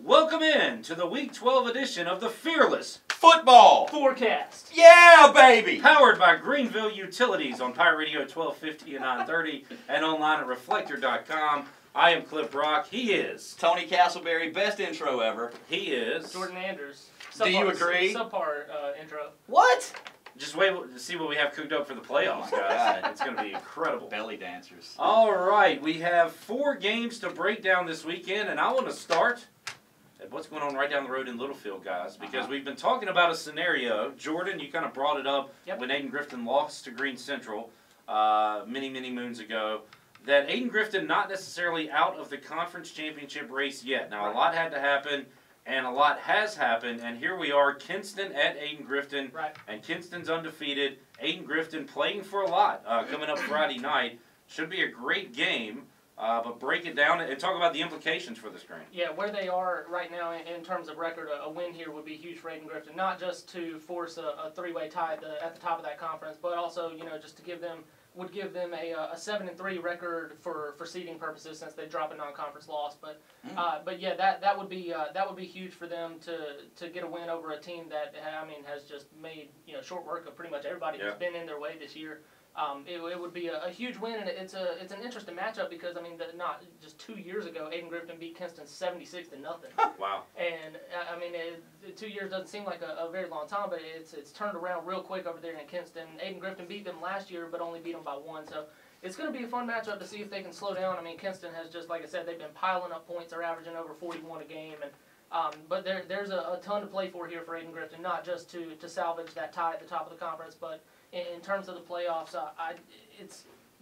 Welcome in to the Week 12 edition of the Fearless Football Forecast. Yeah, baby! Powered by Greenville Utilities on Pirate Radio 1250 and 930 and online at reflector.com. I am Clip Brock. He is Tony Castleberry, best intro ever. He is Jordan Anders. Do you agree? Subpar intro. What? Just wait to see what we have cooked up for the playoffs, guys. It's going to be incredible. Belly dancers. All right, we have 4 games to break down this weekend, and I want to start at what's going on right down the road in Littlefield, guys, because we've been talking about a scenario. Jordan, you kind of brought it up when Aiden Grifton lost to Green Central many moons ago, that Aiden Grifton not necessarily out of the conference championship race yet. Now, a lot had to happen, and a lot has happened, and here we are, Kinston at Aiden Grifton, and Kinston's undefeated. Aiden Grifton playing for a lot coming up Friday night. Should be a great game. But break it down and talk about the implications for this game. Yeah, where they are right now in terms of record, a win here would be huge for Aiden Grifton. Not just to force a 3-way tie at the top of that conference, but also just to give them a 7-3 record for seeding purposes since they drop a non-conference loss. But yeah, that would be huge for them to get a win over a team that has just made short work of pretty much everybody who's been in their way this year. It would be a huge win, and it's an interesting matchup because not just 2 years ago, Aiden Grifton beat Kinston 76-0. Wow! And 2 years doesn't seem like a very long time, but it's turned around real quick over there in Kinston. Aiden Grifton beat them last year, but only beat them by 1. So it's going to be a fun matchup to see if they can slow down. Kinston has just, like I said, they've been piling up points. They're averaging over 41 a game, and but there's a ton to play for here for Aiden Grifton, not just to salvage that tie at the top of the conference, but in terms of the playoffs,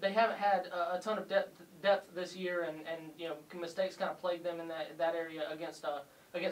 they haven't had a ton of depth this year, and mistakes kind of plagued them in that area against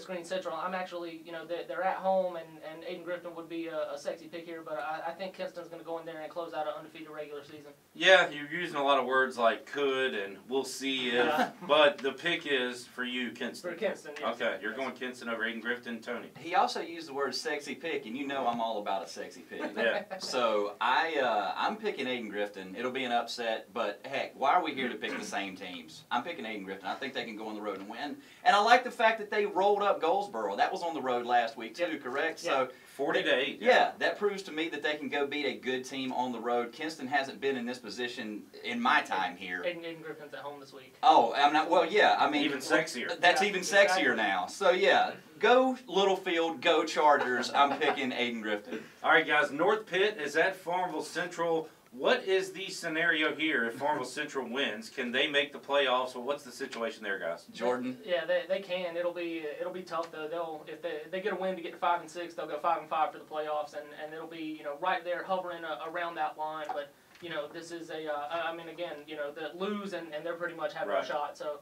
Green Central. I'm actually, they're at home, and Aiden Grifton would be a sexy pick here, but I think Kinston's going to go in there and close out an undefeated regular season. Yeah, you're using a lot of words like could and we'll see if, but the pick is for you, Kinston. For Kinston, yes. Okay, you're going Kinston over Aiden Grifton. Tony? He also used the word sexy pick, and you know I'm all about a sexy pick. Yeah. So I'm picking Aiden Grifton. It'll be an upset, but heck, why are we here to pick the same teams? I'm picking Aiden Grifton. I think they can go on the road and win, and I like the fact that they rolled up Goldsboro. That was on the road last week too, correct? Yeah. So 40-8. Yeah, that proves to me that they can go beat a good team on the road. Kinston hasn't been in this position in my time here. Aiden Grifton's at home this week. Oh, I'm not. Well, yeah. Even sexier. That's even sexier now. So yeah, go Littlefield, go Chargers. I'm picking Aiden Grifton. All right, guys. North Pitt is at Farmville Central. What is the scenario here if Farmville Central wins? Can they make the playoffs? Well, what's the situation there, guys? Jordan? Yeah, they can. It'll be tough though. If they get a win to get to 5 and 6, they'll go 5 and 5 for the playoffs, and it'll be right there hovering around that line. But this is again they lose and they're pretty much have no shot. So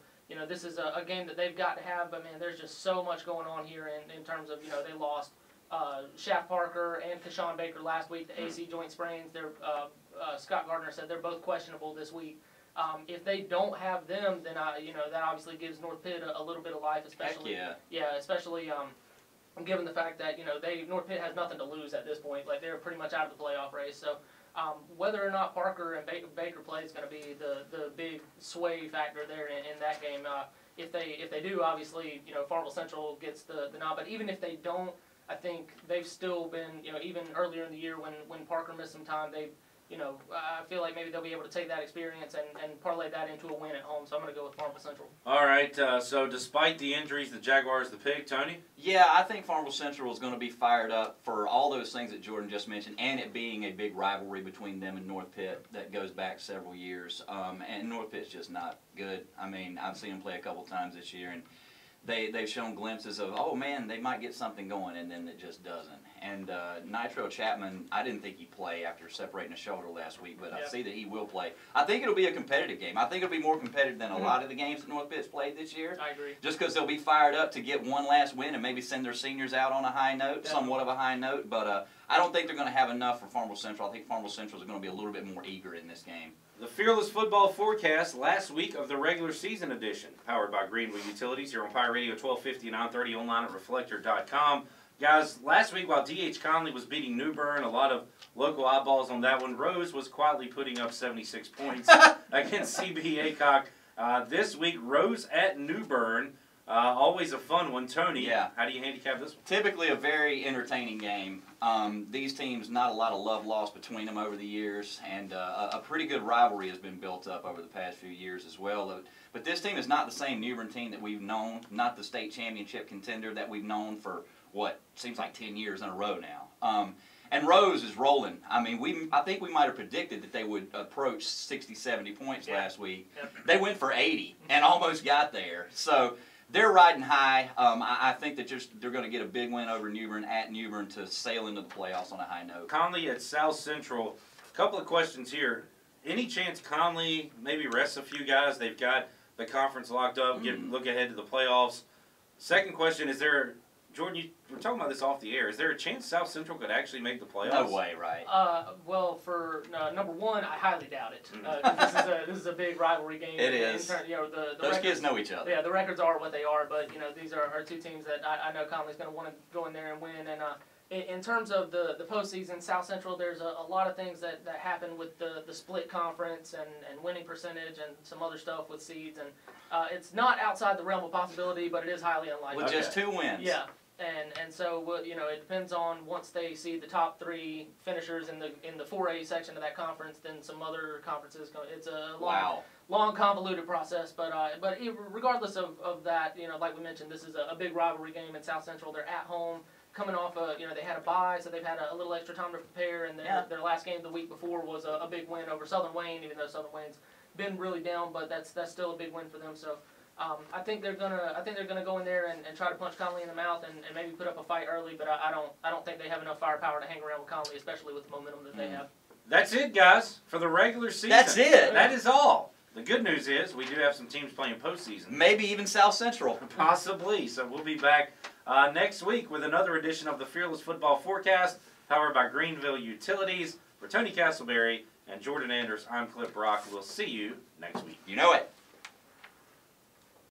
this is a game that they've got to have. But man, there's just so much going on here in terms of they lost Shaft Parker and Kashawn Baker last week, the AC joint sprains. They're Scott Gardner said they're both questionable this week. If they don't have them, then that obviously gives North Pitt a little bit of life, especially especially given the fact that North Pitt has nothing to lose at this point. Like they're pretty much out of the playoff race. So whether or not Parker and Baker play is going to be the big sway factor there in that game. If they do, obviously Farmville Central gets the nod. But even if they don't, I think they've still been even earlier in the year when Parker missed some time, I feel like maybe they'll be able to take that experience and parlay that into a win at home. So I'm going to go with Farmville Central. All right. So despite the injuries, the Jaguars the pick. Tony? Yeah, I think Farmville Central is going to be fired up for all those things that Jordan just mentioned, and it being a big rivalry between them and North Pitt that goes back several years. And North Pitt's just not good. I've seen them play a couple times this year, and they've shown glimpses of, oh man, they might get something going, and then it just doesn't. And Nitro Chapman, I didn't think he'd play after separating a shoulder last week, but I see that he will play. I think it'll be a competitive game. I think it'll be more competitive than a lot of the games that North Pitt's played this year. I agree. Just because they'll be fired up to get one last win and maybe send their seniors out on a high note, somewhat of a high note. But I don't think they're going to have enough for Farmville Central. I think Farmville Central is going to be a little bit more eager in this game. The Fearless Football Forecast last week of the regular season edition, powered by Greenville Utilities here on Pirate Radio 1250 and 930 online at reflector.com. Guys, last week while D.H. Conley was beating New Bern, a lot of local eyeballs on that one, Rose was quietly putting up 76 points against C.B. Aycock. This week, Rose at New Bern. Always a fun one. Tony, Yeah. How do you handicap this one? Typically a very entertaining game. These teams, not a lot of love lost between them over the years, and a pretty good rivalry has been built up over the past few years as well. But this team is not the same New Bern team that we've known, not the state championship contender that we've known for, what, seems like 10 years in a row now. And Rose is rolling. I mean, I think we might have predicted that they would approach 60, 70 points last week. Yep. They went for 80 and almost got there. So they're riding high. I think that they're going to get a big win over New Bern at New Bern to sail into the playoffs on a high note. Conley at South Central. A couple of questions here. Any chance Conley maybe rests a few guys? They've got the conference locked up, look ahead to the playoffs. Second question, is there, Jordan, we're talking about this off the air, is there a chance South Central could actually make the playoffs? No way, right? Well, for number one, I highly doubt it. This is a big rivalry game. It is. The Those records, kids know each other. Yeah, the records are what they are, but these are two teams that I know Conley's going to want to go in there and win. And in terms of the postseason, South Central, there's a lot of things that happen with the split conference and winning percentage and some other stuff with seeds. And it's not outside the realm of possibility, but it is highly unlikely. With just 2 wins. Yeah. And so it depends on once they see the top 3 finishers in the 4A section of that conference, then some other conferences. It's a long convoluted process, but regardless of that, like we mentioned, this is a big rivalry game in South Central. They're at home, coming off they had a bye, so they've had a little extra time to prepare. And their last game the week before was a big win over Southern Wayne, even though Southern Wayne's been really down, but that's still a big win for them. So. I think they're gonna go in there and try to punch Conley in the mouth and maybe put up a fight early, but I don't think they have enough firepower to hang around with Conley, especially with the momentum that they have. That's it, guys, for the regular season. That's it. That is all. The good news is we do have some teams playing postseason. Maybe even South Central. Possibly. So we'll be back next week with another edition of the Fearless Football Forecast, powered by Greenville Utilities. For Tony Castleberry and Jordan Anders, I'm Clip Brock. We'll see you next week. You know it.